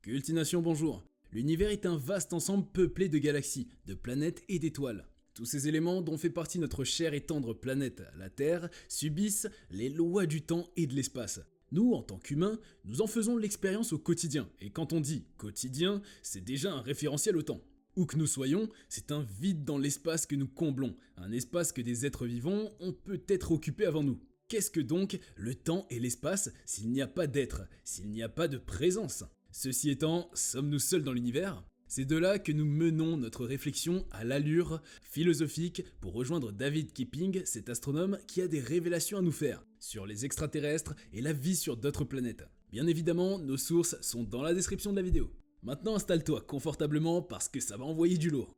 Cultination bonjour. L'univers est un vaste ensemble peuplé de galaxies, de planètes et d'étoiles. Tous ces éléments dont fait partie notre chère et tendre planète, la Terre, subissent les lois du temps et de l'espace. Nous, en tant qu'humains, nous en faisons l'expérience au quotidien, et quand on dit quotidien, c'est déjà un référentiel au temps. Où que nous soyons, c'est un vide dans l'espace que nous comblons, un espace que des êtres vivants ont peut-être occupé avant nous. Qu'est-ce que donc le temps et l'espace s'il n'y a pas d'être, s'il n'y a pas de présence ? Ceci étant, sommes-nous seuls dans l'univers ? C'est de là que nous menons notre réflexion à l'allure philosophique pour rejoindre David Kipping, cet astronome qui a des révélations à nous faire sur les extraterrestres et la vie sur d'autres planètes. Bien évidemment, nos sources sont dans la description de la vidéo. Maintenant installe-toi confortablement parce que ça va envoyer du lourd.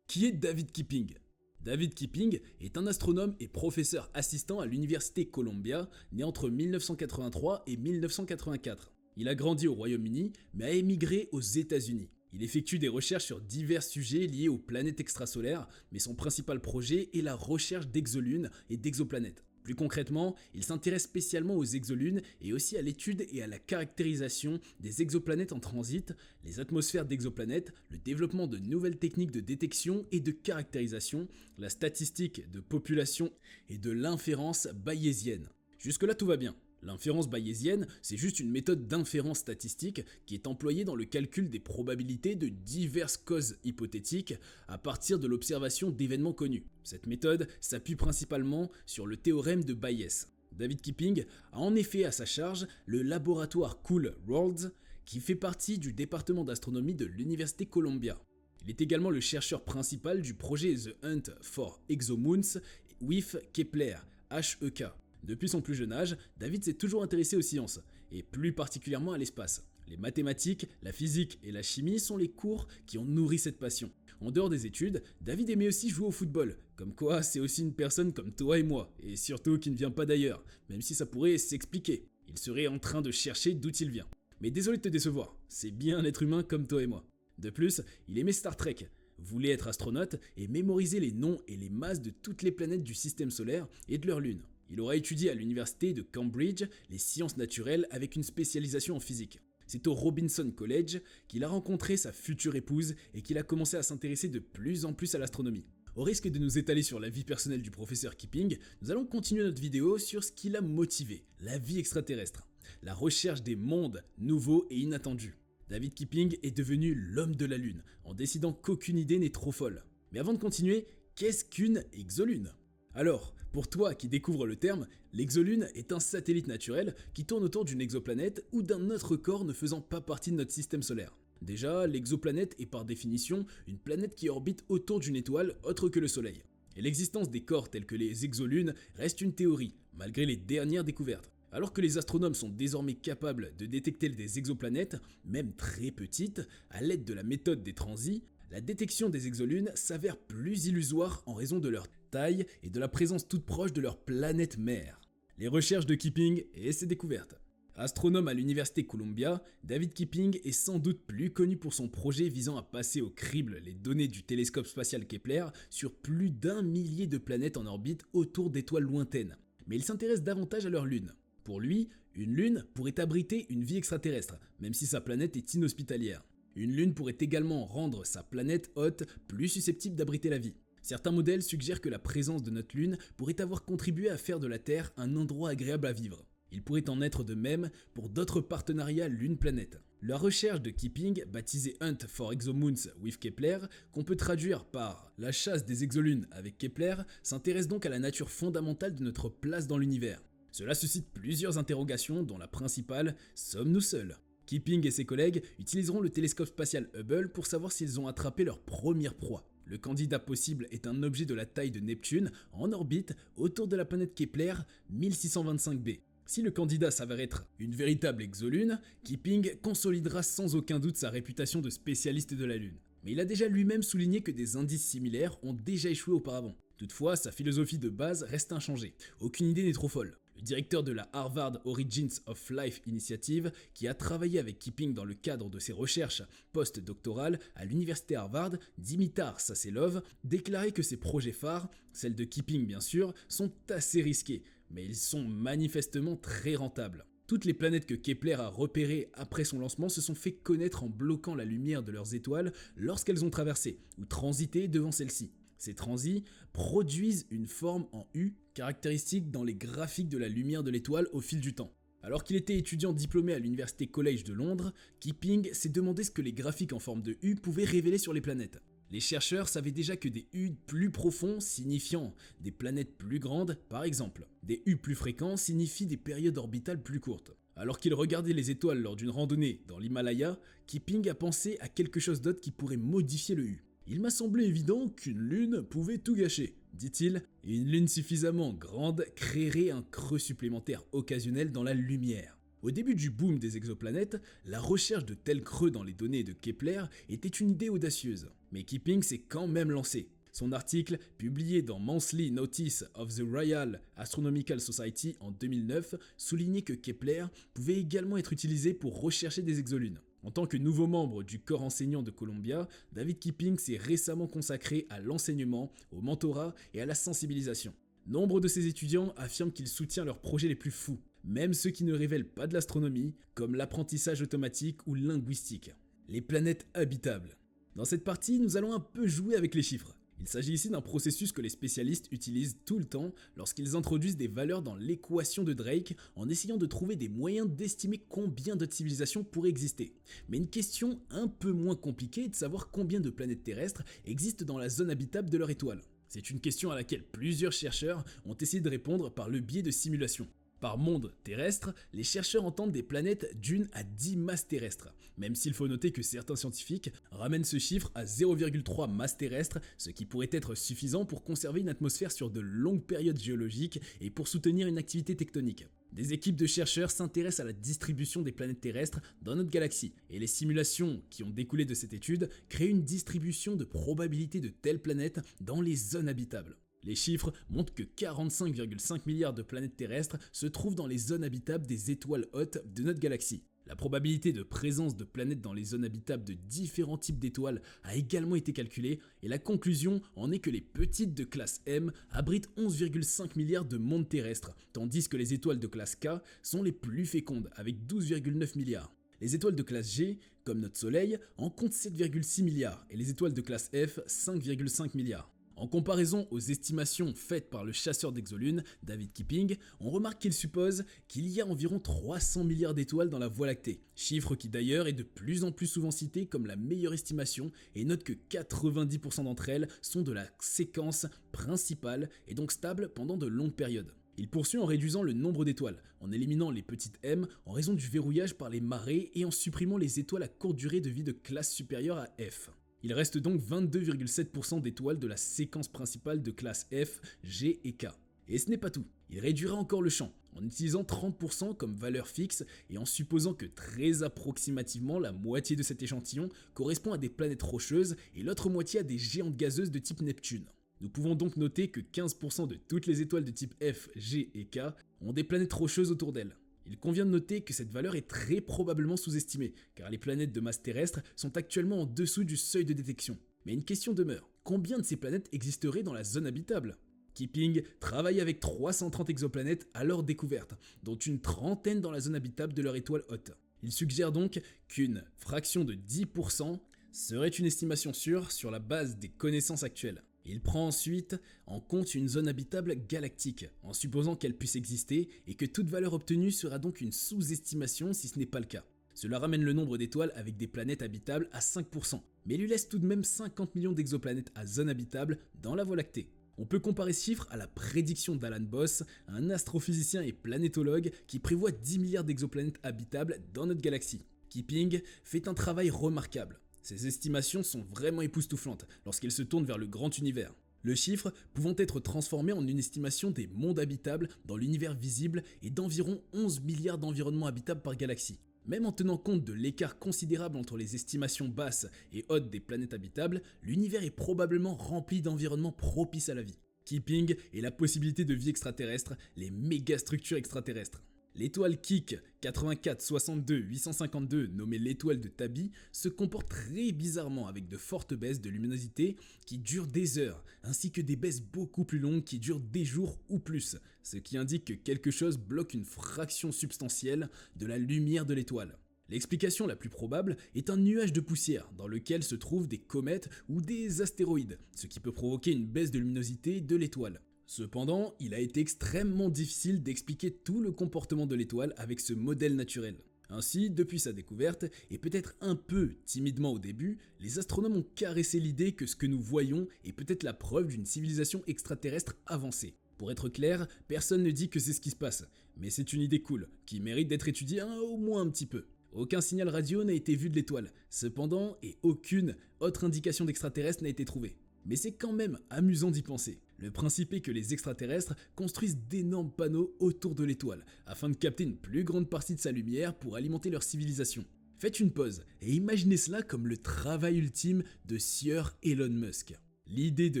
Qui est David Kipping ? David Kipping est un astronome et professeur assistant à l'université Columbia, né entre 1983 et 1984. Il a grandi au Royaume-Uni, mais a émigré aux États-Unis. Il effectue des recherches sur divers sujets liés aux planètes extrasolaires, mais son principal projet est la recherche d'exolunes et d'exoplanètes. Plus concrètement, il s'intéresse spécialement aux exolunes et aussi à l'étude et à la caractérisation des exoplanètes en transit, les atmosphères d'exoplanètes, le développement de nouvelles techniques de détection et de caractérisation, la statistique de population et de l'inférence bayésienne. Jusque-là tout va bien. L'inférence bayésienne, c'est juste une méthode d'inférence statistique qui est employée dans le calcul des probabilités de diverses causes hypothétiques à partir de l'observation d'événements connus. Cette méthode s'appuie principalement sur le théorème de Bayes. David Kipping a en effet à sa charge le laboratoire Cool Worlds qui fait partie du département d'astronomie de l'université Columbia. Il est également le chercheur principal du projet The Hunt for Exomoons with Kepler, HEK. Depuis son plus jeune âge, David s'est toujours intéressé aux sciences, et plus particulièrement à l'espace. Les mathématiques, la physique et la chimie sont les cours qui ont nourri cette passion. En dehors des études, David aimait aussi jouer au football, comme quoi c'est aussi une personne comme toi et moi, et surtout qui ne vient pas d'ailleurs, même si ça pourrait s'expliquer. Il serait en train de chercher d'où il vient. Mais désolé de te décevoir, c'est bien un être humain comme toi et moi. De plus, il aimait Star Trek, voulait être astronaute et mémoriser les noms et les masses de toutes les planètes du système solaire et de leurs lunes. Il aura étudié à l'université de Cambridge les sciences naturelles avec une spécialisation en physique. C'est au Robinson College qu'il a rencontré sa future épouse et qu'il a commencé à s'intéresser de plus en plus à l'astronomie. Au risque de nous étaler sur la vie personnelle du professeur Kipping, nous allons continuer notre vidéo sur ce qui l'a motivé, la vie extraterrestre, la recherche des mondes nouveaux et inattendus. David Kipping est devenu l'homme de la Lune, en décidant qu'aucune idée n'est trop folle. Mais avant de continuer, qu'est-ce qu'une exolune ? Alors, pour toi qui découvre le terme, l'exolune est un satellite naturel qui tourne autour d'une exoplanète ou d'un autre corps ne faisant pas partie de notre système solaire. Déjà, l'exoplanète est par définition une planète qui orbite autour d'une étoile autre que le Soleil. Et l'existence des corps tels que les exolunes reste une théorie, malgré les dernières découvertes. Alors que les astronomes sont désormais capables de détecter des exoplanètes, même très petites, à l'aide de la méthode des transits, la détection des exolunes s'avère plus illusoire en raison de leur taille et de la présence toute proche de leur planète mère. Les recherches de Kipping et ses découvertes. Astronome à l'université Columbia, David Kipping est sans doute plus connu pour son projet visant à passer au crible les données du télescope spatial Kepler sur plus d'1 millier de planètes en orbite autour d'étoiles lointaines. Mais il s'intéresse davantage à leur lune. Pour lui, une lune pourrait abriter une vie extraterrestre, même si sa planète est inhospitalière. Une lune pourrait également rendre sa planète hôte plus susceptible d'abriter la vie. Certains modèles suggèrent que la présence de notre lune pourrait avoir contribué à faire de la Terre un endroit agréable à vivre. Il pourrait en être de même pour d'autres partenariats lune-planète. La recherche de Kipping, baptisée Hunt for Exomoons with Kepler, qu'on peut traduire par la chasse des exolunes avec Kepler, s'intéresse donc à la nature fondamentale de notre place dans l'univers. Cela suscite plusieurs interrogations dont la principale, sommes-nous seuls ? Kipping et ses collègues utiliseront le télescope spatial Hubble pour savoir s'ils ont attrapé leur première proie. Le candidat possible est un objet de la taille de Neptune en orbite autour de la planète Kepler 1625b. Si le candidat s'avère être une véritable exolune, Kipping consolidera sans aucun doute sa réputation de spécialiste de la Lune. Mais il a déjà lui-même souligné que des indices similaires ont déjà échoué auparavant. Toutefois, sa philosophie de base reste inchangée. Aucune idée n'est trop folle. Le directeur de la Harvard Origins of Life Initiative, qui a travaillé avec Kipping dans le cadre de ses recherches post-doctorales à l'université Harvard, Dimitar Saselov, déclarait que ses projets phares, celles de Kipping bien sûr, sont assez risqués, mais ils sont manifestement très rentables. Toutes les planètes que Kepler a repérées après son lancement se sont fait connaître en bloquant la lumière de leurs étoiles lorsqu'elles ont traversé ou transité devant celles-ci. Ces transits produisent une forme en U caractéristique dans les graphiques de la lumière de l'étoile au fil du temps. Alors qu'il était étudiant diplômé à l'Université College de Londres, Keeping s'est demandé ce que les graphiques en forme de U pouvaient révéler sur les planètes. Les chercheurs savaient déjà que des U plus profonds signifiant des planètes plus grandes, par exemple. Des U plus fréquents signifient des périodes orbitales plus courtes. Alors qu'il regardait les étoiles lors d'une randonnée dans l'Himalaya, Keeping a pensé à quelque chose d'autre qui pourrait modifier le U. Il m'a semblé évident qu'une lune pouvait tout gâcher, dit-il, et une lune suffisamment grande créerait un creux supplémentaire occasionnel dans la lumière. Au début du boom des exoplanètes, la recherche de tels creux dans les données de Kepler était une idée audacieuse. Mais Keeping s'est quand même lancé. Son article, publié dans Monthly Notice of the Royal Astronomical Society en 2009, soulignait que Kepler pouvait également être utilisé pour rechercher des exolunes. En tant que nouveau membre du corps enseignant de Columbia, David Keeping s'est récemment consacré à l'enseignement, au mentorat et à la sensibilisation. Nombre de ses étudiants affirment qu'il soutient leurs projets les plus fous, même ceux qui ne révèlent pas de l'astronomie, comme l'apprentissage automatique ou linguistique. Les planètes habitables. Dans cette partie, nous allons un peu jouer avec les chiffres. Il s'agit ici d'un processus que les spécialistes utilisent tout le temps lorsqu'ils introduisent des valeurs dans l'équation de Drake en essayant de trouver des moyens d'estimer combien d'autres civilisations pourraient exister. Mais une question un peu moins compliquée est de savoir combien de planètes terrestres existent dans la zone habitable de leur étoile. C'est une question à laquelle plusieurs chercheurs ont essayé de répondre par le biais de simulations. Par monde terrestre, les chercheurs entendent des planètes d'1 à 10 masses terrestres, même s'il faut noter que certains scientifiques ramènent ce chiffre à 0,3 masses terrestres, ce qui pourrait être suffisant pour conserver une atmosphère sur de longues périodes géologiques et pour soutenir une activité tectonique. Des équipes de chercheurs s'intéressent à la distribution des planètes terrestres dans notre galaxie, et les simulations qui ont découlé de cette étude créent une distribution de probabilité de telles planètes dans les zones habitables. Les chiffres montrent que 45,5 milliards de planètes terrestres se trouvent dans les zones habitables des étoiles hautes de notre galaxie. La probabilité de présence de planètes dans les zones habitables de différents types d'étoiles a également été calculée et la conclusion en est que les petites de classe M abritent 11,5 milliards de mondes terrestres, tandis que les étoiles de classe K sont les plus fécondes avec 12,9 milliards. Les étoiles de classe G, comme notre Soleil, en comptent 7,6 milliards et les étoiles de classe F 5,5 milliards. En comparaison aux estimations faites par le chasseur d'exolunes, David Keeping, on remarque qu'il suppose qu'il y a environ 300 milliards d'étoiles dans la Voie lactée, chiffre qui d'ailleurs est de plus en plus souvent cité comme la meilleure estimation et note que 90% d'entre elles sont de la séquence principale et donc stables pendant de longues périodes. Il poursuit en réduisant le nombre d'étoiles, en éliminant les petites m en raison du verrouillage par les marées et en supprimant les étoiles à courte durée de vie de classe supérieure à F. Il reste donc 22,7% d'étoiles de la séquence principale de classe F, G et K. Et ce n'est pas tout, il réduira encore le champ, en utilisant 30% comme valeur fixe et en supposant que très approximativement la moitié de cet échantillon correspond à des planètes rocheuses et l'autre moitié à des géantes gazeuses de type Neptune. Nous pouvons donc noter que 15% de toutes les étoiles de type F, G et K ont des planètes rocheuses autour d'elles. Il convient de noter que cette valeur est très probablement sous-estimée, car les planètes de masse terrestre sont actuellement en dessous du seuil de détection. Mais une question demeure, combien de ces planètes existeraient dans la zone habitable ? Keeping travaille avec 330 exoplanètes à leur découverte, dont une trentaine dans la zone habitable de leur étoile haute. Il suggère donc qu'une fraction de 10% serait une estimation sûre sur la base des connaissances actuelles. Il prend ensuite en compte une zone habitable galactique, en supposant qu'elle puisse exister et que toute valeur obtenue sera donc une sous-estimation si ce n'est pas le cas. Cela ramène le nombre d'étoiles avec des planètes habitables à 5%, mais lui laisse tout de même 50 millions d'exoplanètes à zone habitable dans la Voie lactée. On peut comparer ce chiffre à la prédiction d'Alan Boss, un astrophysicien et planétologue qui prévoit 10 milliards d'exoplanètes habitables dans notre galaxie. Keeping fait un travail remarquable. Ces estimations sont vraiment époustouflantes lorsqu'elles se tournent vers le grand univers. Le chiffre pouvant être transformé en une estimation des mondes habitables dans l'univers visible et d'environ 11 milliards d'environnements habitables par galaxie. Même en tenant compte de l'écart considérable entre les estimations basses et hautes des planètes habitables, l'univers est probablement rempli d'environnements propices à la vie. Keeping et la possibilité de vie extraterrestre, les mégastructures extraterrestres. L'étoile Kik 8462-852, nommée l'étoile de Tabi, se comporte très bizarrement avec de fortes baisses de luminosité qui durent des heures, ainsi que des baisses beaucoup plus longues qui durent des jours ou plus, ce qui indique que quelque chose bloque une fraction substantielle de la lumière de l'étoile. L'explication la plus probable est un nuage de poussière dans lequel se trouvent des comètes ou des astéroïdes, ce qui peut provoquer une baisse de luminosité de l'étoile. Cependant, il a été extrêmement difficile d'expliquer tout le comportement de l'étoile avec ce modèle naturel. Ainsi, depuis sa découverte, et peut-être un peu timidement au début, les astronomes ont caressé l'idée que ce que nous voyons est peut-être la preuve d'une civilisation extraterrestre avancée. Pour être clair, personne ne dit que c'est ce qui se passe, mais c'est une idée cool, qui mérite d'être étudiée au moins un petit peu. Aucun signal radio n'a été vu de l'étoile, cependant, et aucune autre indication d'extraterrestre n'a été trouvée. Mais c'est quand même amusant d'y penser. Le principe est que les extraterrestres construisent d'énormes panneaux autour de l'étoile, afin de capter une plus grande partie de sa lumière pour alimenter leur civilisation. Faites une pause et imaginez cela comme le travail ultime de Sieur Elon Musk. L'idée de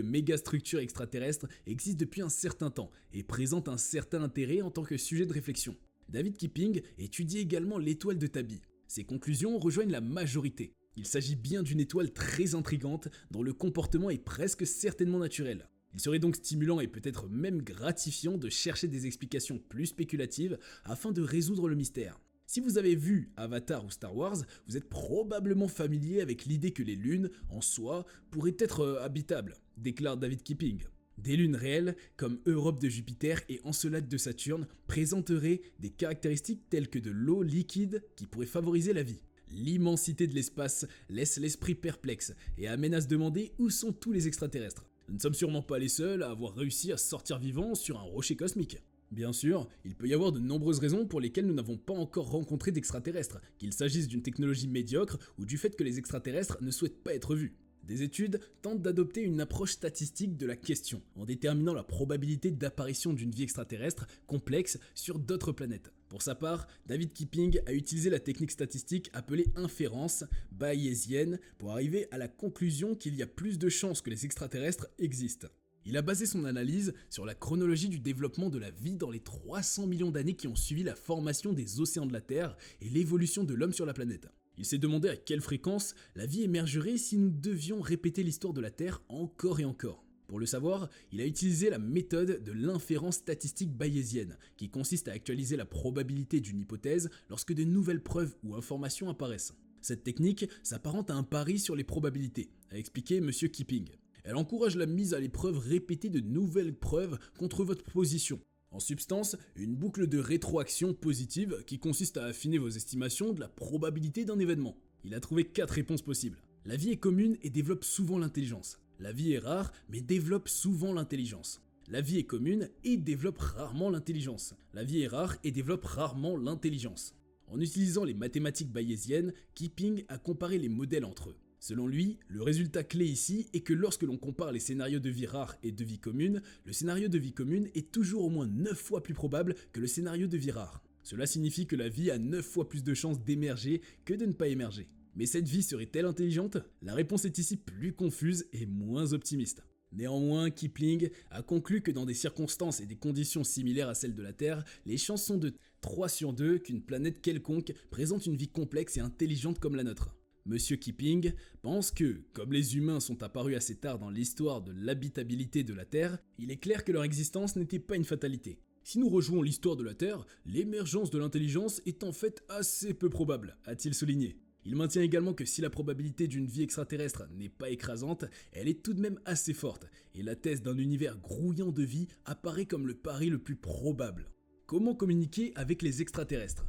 mégastructures extraterrestres existe depuis un certain temps et présente un certain intérêt en tant que sujet de réflexion. David Kipping étudie également l'étoile de Tabi. Ses conclusions rejoignent la majorité. Il s'agit bien d'une étoile très intrigante dont le comportement est presque certainement naturel. Il serait donc stimulant et peut-être même gratifiant de chercher des explications plus spéculatives afin de résoudre le mystère. Si vous avez vu Avatar ou Star Wars, vous êtes probablement familier avec l'idée que les lunes, en soi, pourraient être habitables, déclare David Kipping. Des lunes réelles, comme Europe de Jupiter et Encelade de Saturne, présenteraient des caractéristiques telles que de l'eau liquide qui pourrait favoriser la vie. L'immensité de l'espace laisse l'esprit perplexe et amène à se demander où sont tous les extraterrestres. Nous ne sommes sûrement pas les seuls à avoir réussi à sortir vivants sur un rocher cosmique. Bien sûr, il peut y avoir de nombreuses raisons pour lesquelles nous n'avons pas encore rencontré d'extraterrestres, qu'il s'agisse d'une technologie médiocre ou du fait que les extraterrestres ne souhaitent pas être vus. Des études tentent d'adopter une approche statistique de la question, en déterminant la probabilité d'apparition d'une vie extraterrestre complexe sur d'autres planètes. Pour sa part, David Kipping a utilisé la technique statistique appelée inférence bayésienne pour arriver à la conclusion qu'il y a plus de chances que les extraterrestres existent. Il a basé son analyse sur la chronologie du développement de la vie dans les 300 millions d'années qui ont suivi la formation des océans de la Terre et l'évolution de l'homme sur la planète. Il s'est demandé à quelle fréquence la vie émergerait si nous devions répéter l'histoire de la Terre encore et encore. Pour le savoir, il a utilisé la méthode de l'inférence statistique bayésienne, qui consiste à actualiser la probabilité d'une hypothèse lorsque de nouvelles preuves ou informations apparaissent. Cette technique s'apparente à un pari sur les probabilités, a expliqué M. Kipping. Elle encourage la mise à l'épreuve répétée de nouvelles preuves contre votre position. En substance, une boucle de rétroaction positive qui consiste à affiner vos estimations de la probabilité d'un événement. Il a trouvé 4 réponses possibles. La vie est commune et développe souvent l'intelligence. La vie est rare mais développe souvent l'intelligence. La vie est commune et développe rarement l'intelligence. La vie est rare et développe rarement l'intelligence. En utilisant les mathématiques bayésiennes, Kipping a comparé les modèles entre eux. Selon lui, le résultat clé ici est que lorsque l'on compare les scénarios de vie rare et de vie commune, le scénario de vie commune est toujours au moins 9 fois plus probable que le scénario de vie rare. Cela signifie que la vie a 9 fois plus de chances d'émerger que de ne pas émerger. Mais cette vie serait-elle intelligente? La réponse est ici plus confuse et moins optimiste. Néanmoins, Kipping a conclu que dans des circonstances et des conditions similaires à celles de la Terre, les chances sont de 3 sur 2 qu'une planète quelconque présente une vie complexe et intelligente comme la nôtre. Monsieur Kipping pense que, comme les humains sont apparus assez tard dans l'histoire de l'habitabilité de la Terre, il est clair que leur existence n'était pas une fatalité. Si nous rejouons l'histoire de la Terre, l'émergence de l'intelligence est en fait assez peu probable, a-t-il souligné. Il maintient également que si la probabilité d'une vie extraterrestre n'est pas écrasante, elle est tout de même assez forte, et la thèse d'un univers grouillant de vie apparaît comme le pari le plus probable. Comment communiquer avec les extraterrestres ?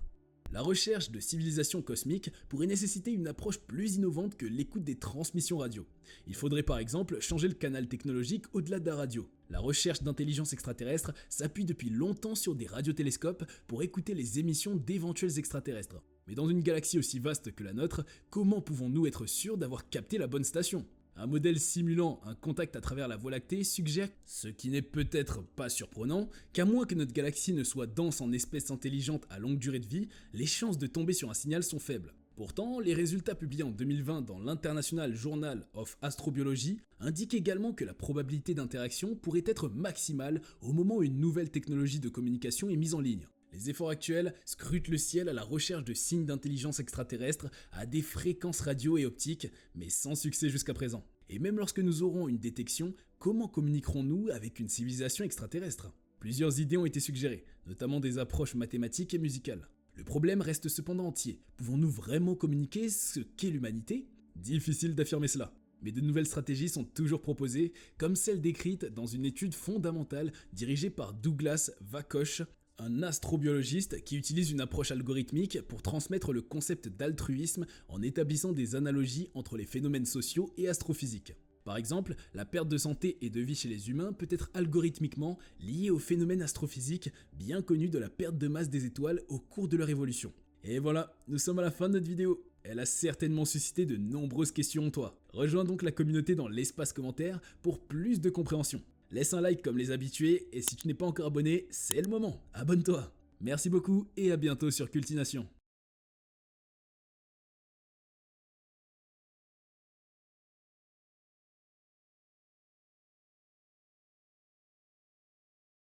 La recherche de civilisations cosmiques pourrait nécessiter une approche plus innovante que l'écoute des transmissions radio. Il faudrait par exemple changer le canal technologique au-delà de la radio. La recherche d'intelligence extraterrestre s'appuie depuis longtemps sur des radiotélescopes pour écouter les émissions d'éventuels extraterrestres. Mais dans une galaxie aussi vaste que la nôtre, comment pouvons-nous être sûrs d'avoir capté la bonne station ? Un modèle simulant un contact à travers la Voie lactée suggère, ce qui n'est peut-être pas surprenant, qu'à moins que notre galaxie ne soit dense en espèces intelligentes à longue durée de vie, les chances de tomber sur un signal sont faibles. Pourtant, les résultats publiés en 2020 dans l'International Journal of Astrobiology indiquent également que la probabilité d'interaction pourrait être maximale au moment où une nouvelle technologie de communication est mise en ligne. Les efforts actuels scrutent le ciel à la recherche de signes d'intelligence extraterrestre à des fréquences radio et optiques, mais sans succès jusqu'à présent. Et même lorsque nous aurons une détection, comment communiquerons-nous avec une civilisation extraterrestre? Plusieurs idées ont été suggérées, notamment des approches mathématiques et musicales. Le problème reste cependant entier. Pouvons-nous vraiment communiquer ce qu'est l'humanité? Difficile d'affirmer cela. Mais de nouvelles stratégies sont toujours proposées, comme celle décrite dans une étude fondamentale dirigée par Douglas Vakosh, un astrobiologiste qui utilise une approche algorithmique pour transmettre le concept d'altruisme en établissant des analogies entre les phénomènes sociaux et astrophysiques. Par exemple, la perte de santé et de vie chez les humains peut être algorithmiquement liée au phénomène astrophysique bien connu de la perte de masse des étoiles au cours de leur évolution. Et voilà, nous sommes à la fin de notre vidéo. Elle a certainement suscité de nombreuses questions en toi. Rejoins donc la communauté dans l'espace commentaire pour plus de compréhension. Laisse un like comme les habitués et si tu n'es pas encore abonné, c'est le moment, abonne-toi. Merci beaucoup et à bientôt sur Cultination.